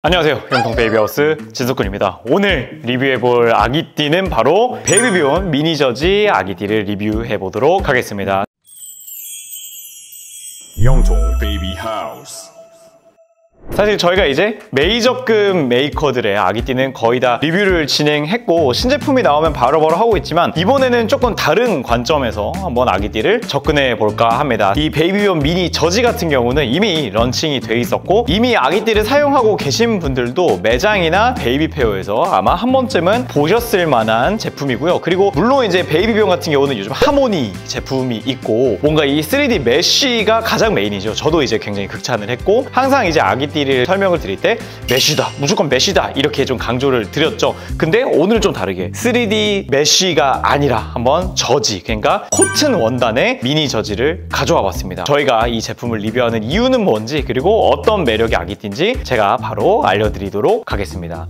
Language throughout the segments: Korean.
안녕하세요, 영통 베이비하우스 진석군입니다. 오늘 리뷰해볼 아기띠는 바로 베이비비온 미니 저지 아기띠를 리뷰해보도록 하겠습니다. 영통 베이비하우스. 사실 저희가 이제 메이저급 메이커들의 아기띠는 거의 다 리뷰를 진행했고 신제품이 나오면 바로바로 하고 있지만 이번에는 조금 다른 관점에서 한번 아기띠를 접근해 볼까 합니다. 이 베이비비온 미니 저지 같은 경우는 이미 런칭이 돼 있었고 이미 아기띠를 사용하고 계신 분들도 매장이나 베이비페어에서 아마 한 번쯤은 보셨을 만한 제품이고요. 그리고 물론 이제 베이비비온 같은 경우는 요즘 하모니 제품이 있고 뭔가 이 3D 메쉬가 가장 메인이죠. 저도 이제 굉장히 극찬을 했고 항상 이제 아기띠 설명을 드릴 때 메쉬다, 무조건 메쉬다 이렇게 좀 강조를 드렸죠. 근데 오늘은 좀 다르게 3D 메쉬가 아니라 한번 저지, 그러니까 코튼 원단의 미니 저지를 가져와 봤습니다. 저희가 이 제품을 리뷰하는 이유는 뭔지 그리고 어떤 매력의 아기띠인지 제가 바로 알려드리도록 하겠습니다.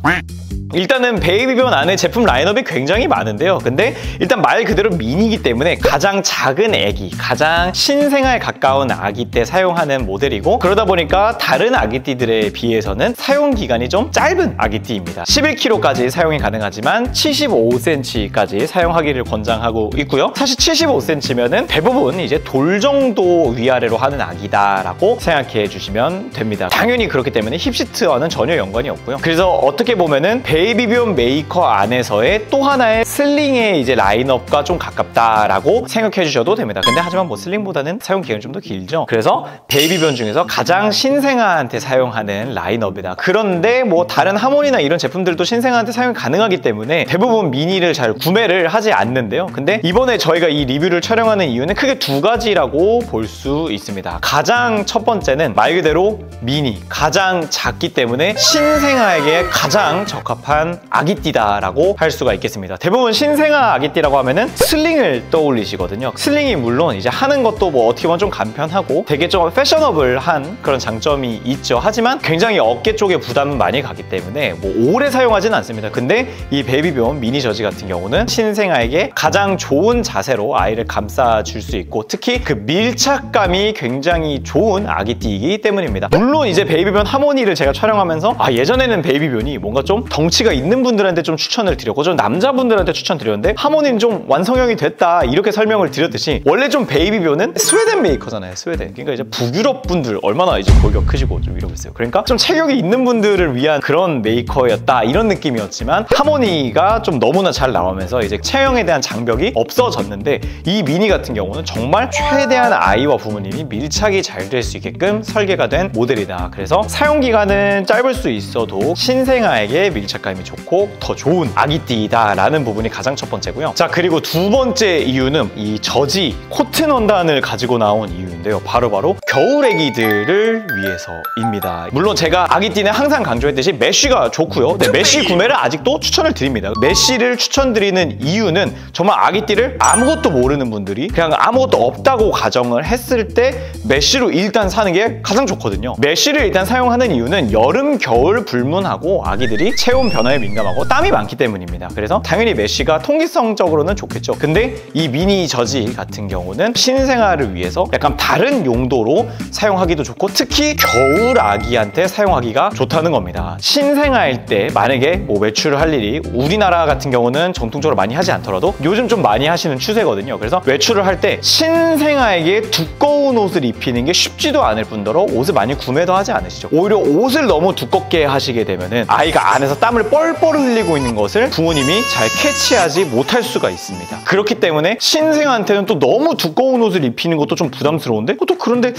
일단은 베이비비온 안에 제품 라인업이 굉장히 많은데요. 근데 일단 말 그대로 미니이기 때문에 가장 작은 애기, 가장 신생아에 가까운 아기 때 사용하는 모델이고 그러다 보니까 다른 아기띠들에 비해서는 사용기간이 좀 짧은 아기띠입니다. 11kg까지 사용이 가능하지만 75cm까지 사용하기를 권장하고 있고요. 사실 75cm면은 대부분 이제 돌 정도 위아래로 하는 아기다라고 생각해 주시면 됩니다. 당연히 그렇기 때문에 힙시트와는 전혀 연관이 없고요. 그래서 어떻게 보면은 베이비비온 메이커 안에서의 또 하나의 슬링의 이제 라인업과 좀 가깝다라고 생각해 주셔도 됩니다. 근데 하지만 뭐 슬링보다는 사용 기간이 좀 더 길죠. 그래서 베이비비온 중에서 가장 신생아한테 사용하는 라인업이다. 그런데 뭐 다른 하모니나 이런 제품들도 신생아한테 사용이 가능하기 때문에 대부분 미니를 잘 구매를 하지 않는데요. 근데 이번에 저희가 이 리뷰를 촬영하는 이유는 크게 두 가지라고 볼 수 있습니다. 가장 첫 번째는 말 그대로 미니, 가장 작기 때문에 신생아에게 가장 적합한 아기띠다라고 할 수가 있겠습니다. 대부분 신생아 아기띠라고 하면은 슬링을 떠올리시거든요. 슬링이 물론 이제 하는 것도 뭐 어떻게 보면 좀 간편하고 되게 좀 패셔너블한 그런 장점이 있죠. 하지만 굉장히 어깨 쪽에 부담은 많이 가기 때문에 뭐 오래 사용하지는 않습니다. 근데 이 베이비비온 미니 저지 같은 경우는 신생아에게 가장 좋은 자세로 아이를 감싸줄 수 있고 특히 그 밀착감이 굉장히 좋은 아기띠이기 때문입니다. 물론 이제 베이비비온 하모니를 제가 촬영하면서 예전에는 베이비비온이 뭔가 좀 덩치가 있는 분들한테 좀 추천을 드렸고 좀 남자분들한테 추천드렸는데 하모니는 좀 완성형이 됐다 이렇게 설명을 드렸듯이 원래 좀 베이비비온은 스웨덴 메이커잖아요. 스웨덴. 그러니까 이제 북유럽 분들 얼마나 이제 골격 크시고 좀 이러고 있어요. 그러니까 좀 체격이 있는 분들을 위한 그런 메이커였다 이런 느낌이었지만 하모니가 좀 너무나 잘 나오면서 이제 체형에 대한 장벽이 없어졌는데 이 미니 같은 경우는 정말 최대한 아이와 부모님이 밀착이 잘 될 수 있게끔 설계가 된 모델이다. 그래서 사용기간은 짧을 수 있어도 신생아에게 밀착감이 좋고 더 좋은 아기띠다 라는 부분이 가장 첫 번째고요. 자, 그리고 두 번째 이유는 이 저지 코튼 원단을 가지고 나온 이유인데요. 바로 겨울 애기들을 위해서입니다. 물론 제가 아기띠는 항상 강조했듯이 메쉬가 좋고요. 네, 메쉬 구매를 아직도 추천을 드립니다. 메쉬를 추천드리는 이유는 정말 아기띠를 아무것도 모르는 분들이 그냥 아무것도 없다고 가정을 했을 때 메쉬로 일단 사는 게 가장 좋거든요. 메쉬를 일단 사용하는 이유는 여름, 겨울 불문하고 아기들이 체온 변화에 민감하고 땀이 많기 때문입니다. 그래서 당연히 메쉬가 통기성적으로는 좋겠죠. 근데 이 미니 저지 같은 경우는 신생아를 위해서 약간 다른 용도로 사용하기도 좋고 특히 겨울 아기한테 사용하기가 좋다는 겁니다. 신생아일 때 만약에 뭐 외출을 할 일이 우리나라 같은 경우는 전통적으로 많이 하지 않더라도 요즘 좀 많이 하시는 추세거든요. 그래서 외출을 할 때 신생아에게 두꺼운 옷을 입히는 게 쉽지도 않을 뿐더러 옷을 많이 구매도 하지 않으시죠. 오히려 옷을 너무 두껍게 하시게 되면은 아이가 안에서 땀을 뻘뻘 흘리고 있는 것을 부모님이 잘 캐치하지 못할 수가 있습니다. 그렇기 때문에 신생아한테는 또 너무 두꺼운 옷을 입히는 것도 좀 부담스러운데 또 그런데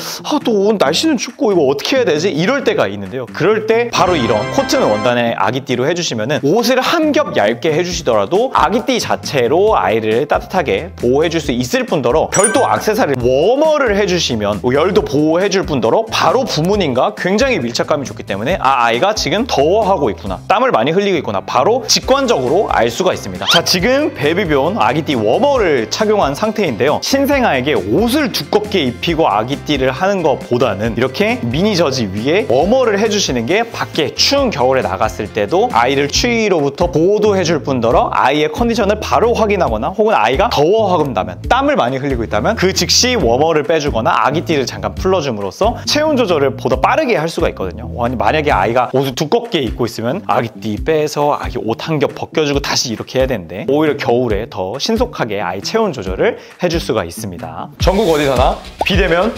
또 날씨는 춥고 이거 어떻게 해야 되지? 이럴 때가 있는데요. 그럴 때 바로 이런 코튼 원단의 아기띠로 해주시면은 옷을 한 겹 얇게 해주시더라도 아기띠 자체로 아이를 따뜻하게 보호해줄 수 있을 뿐더러 별도 액세서리 워머를 해주시면 열도 보호해줄 뿐더러 바로 부모님과 굉장히 밀착감이 좋기 때문에 아이가 지금 더워하고 있구나, 땀을 많이 흘리고 있구나 바로 직관적으로 알 수가 있습니다. 자, 지금 베이비비온 아기띠 워머를 착용한 상태인데요. 신생아에게 옷을 두껍게 입히고 아기띠를 하는 것보다는 이렇게 미니 저지 위에 간단하게 워머를 해주시는 게 밖에 추운 겨울에 나갔을 때도 아이를 추위로부터 보호도 해줄 뿐더러 아이의 컨디션을 바로 확인하거나 혹은 아이가 더워한다면 땀을 많이 흘리고 있다면 그 즉시 워머를 빼주거나 아기띠를 잠깐 풀러줌으로써 체온 조절을 보다 빠르게 할 수가 있거든요. 만약에 아이가 옷을 두껍게 입고 있으면 아기띠 빼서 아기 옷 한 겹 벗겨주고 다시 이렇게 해야 되는데 오히려 겨울에 더 신속하게 아이 체온 조절을 해줄 수가 있습니다. 전국 어디서나 비대면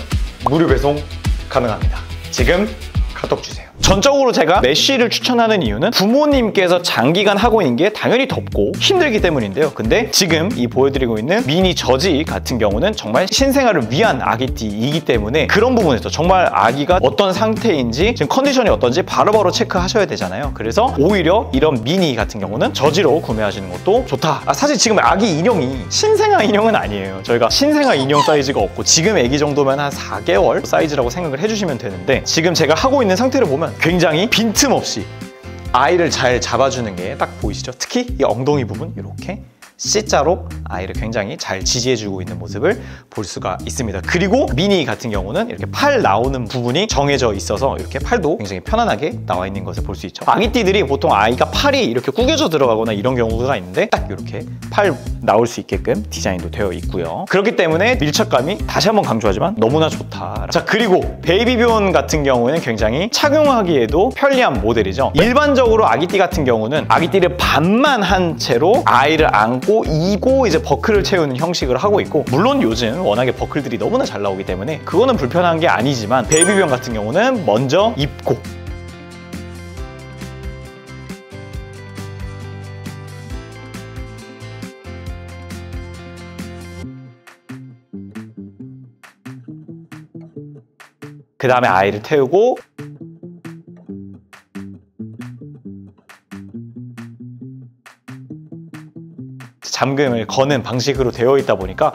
무료 배송 가능합니다. 지금 카톡 주세요. 전적으로 제가 메쉬를 추천하는 이유는 부모님께서 장기간 하고 있는 게 당연히 덥고 힘들기 때문인데요. 근데 지금 이 보여드리고 있는 미니 저지 같은 경우는 정말 신생아를 위한 아기띠이기 때문에 그런 부분에서 정말 아기가 어떤 상태인지 지금 컨디션이 어떤지 바로바로 체크하셔야 되잖아요. 그래서 오히려 이런 미니 같은 경우는 저지로 구매하시는 것도 좋다. 사실 지금 아기 인형이 신생아 인형은 아니에요. 저희가 신생아 인형 사이즈가 없고 지금 아기 정도면 한 4개월 사이즈라고 생각을 해주시면 되는데 지금 제가 하고 있는 상태를 보면 굉장히 빈틈없이 아이를 잘 잡아주는 게 딱 보이시죠? 특히 이 엉덩이 부분 이렇게 C자로 아이를 굉장히 잘 지지해주고 있는 모습을 볼 수가 있습니다. 그리고 미니 같은 경우는 이렇게 팔 나오는 부분이 정해져 있어서 이렇게 팔도 굉장히 편안하게 나와 있는 것을 볼 수 있죠. 아기띠들이 보통 아이가 팔이 이렇게 구겨져 들어가거나 이런 경우가 있는데 딱 이렇게 팔 나올 수 있게끔 디자인도 되어 있고요. 그렇기 때문에 밀착감이 다시 한번 강조하지만 너무나 좋다. 자, 그리고 베이비변 같은 경우에는 굉장히 착용하기에도 편리한 모델이죠. 일반적으로 아기띠 같은 경우는 아기띠를 반만 한 채로 아이를 안고 이고 이제 버클을 채우는 형식을 하고 있고 물론 요즘 워낙에 버클들이 너무나 잘 나오기 때문에 그거는 불편한 게 아니지만 베이비변 같은 경우는 먼저 입고 그 다음에 아이를 태우고 잠금을 거는 방식으로 되어 있다 보니까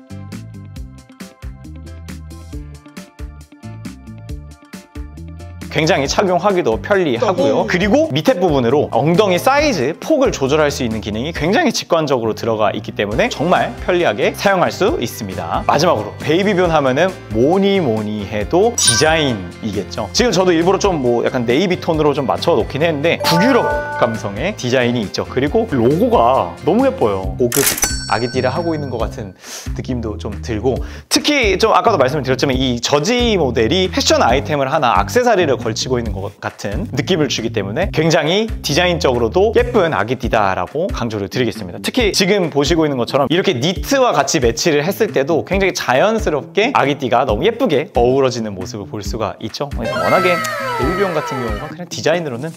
굉장히 착용하기도 편리하고요. 그리고 밑에 부분으로 엉덩이 사이즈, 폭을 조절할 수 있는 기능이 굉장히 직관적으로 들어가 있기 때문에 정말 편리하게 사용할 수 있습니다. 마지막으로 베이비변 하면은 뭐니 해도 디자인이겠죠. 지금 저도 일부러 좀 약간 네이비 톤으로 좀 맞춰 놓긴 했는데 북유럽 감성의 디자인이 있죠. 그리고 로고가 너무 예뻐요. 고급 아기띠를 하고 있는 것 같은 느낌도 좀 들고 특히 좀 아까도 말씀을 드렸지만 이 저지 모델이 패션 아이템을 하나 액세서리를 걸치고 있는 것 같은 느낌을 주기 때문에 굉장히 디자인적으로도 예쁜 아기띠다라고 강조를 드리겠습니다. 특히 지금 보시고 있는 것처럼 이렇게 니트와 같이 매치를 했을 때도 굉장히 자연스럽게 아기띠가 너무 예쁘게 어우러지는 모습을 볼 수가 있죠. 워낙에 베이비변 같은 경우가 그냥 디자인으로는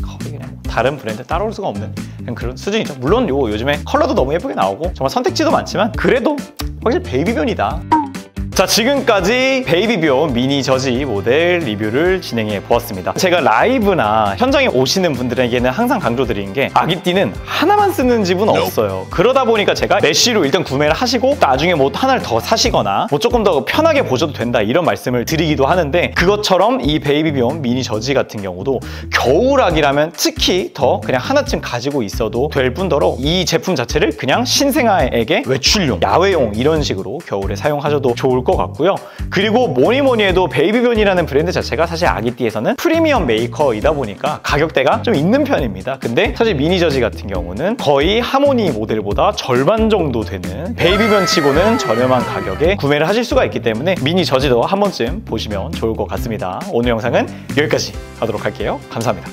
거의 그냥 다른 브랜드 따라올 수가 없는 그런 수준이죠. 물론 요즘에 컬러도 너무 예쁘게 나오고 정말 선택지도 많지만 그래도 확실히 베이비변이다. 자, 지금까지 베이비변 미니 저지 모델 리뷰를 진행해 보았습니다. 제가 라이브나 현장에 오시는 분들에게는 항상 강조드리는 게 아기띠는 하나만 쓰는 집은 없어요. 그러다 보니까 제가 메쉬로 일단 구매를 하시고 나중에 하나를 더 사시거나 조금 더 편하게 보셔도 된다 이런 말씀을 드리기도 하는데 그것처럼 이 베이비변 미니 저지 같은 경우도 겨울아기라면 특히 더 그냥 하나쯤 가지고 있어도 될 뿐더러 이 제품 자체를 그냥 신생아에게 외출용, 야외용 이런 식으로 겨울에 사용하셔도 좋을 것 같고요. 그리고 뭐니 해도 베이비변이라는 브랜드 자체가 사실 아기띠에서는 프리미엄 메이커이다 보니까 가격대가 좀 있는 편입니다. 근데 사실 미니 저지 같은 경우는 거의 하모니 모델보다 절반 정도 되는 베이비변 치고는 저렴한 가격에 구매를 하실 수가 있기 때문에 미니 저지도 한 번쯤 보시면 좋을 것 같습니다. 오늘 영상은 여기까지 하도록 할게요. 감사합니다.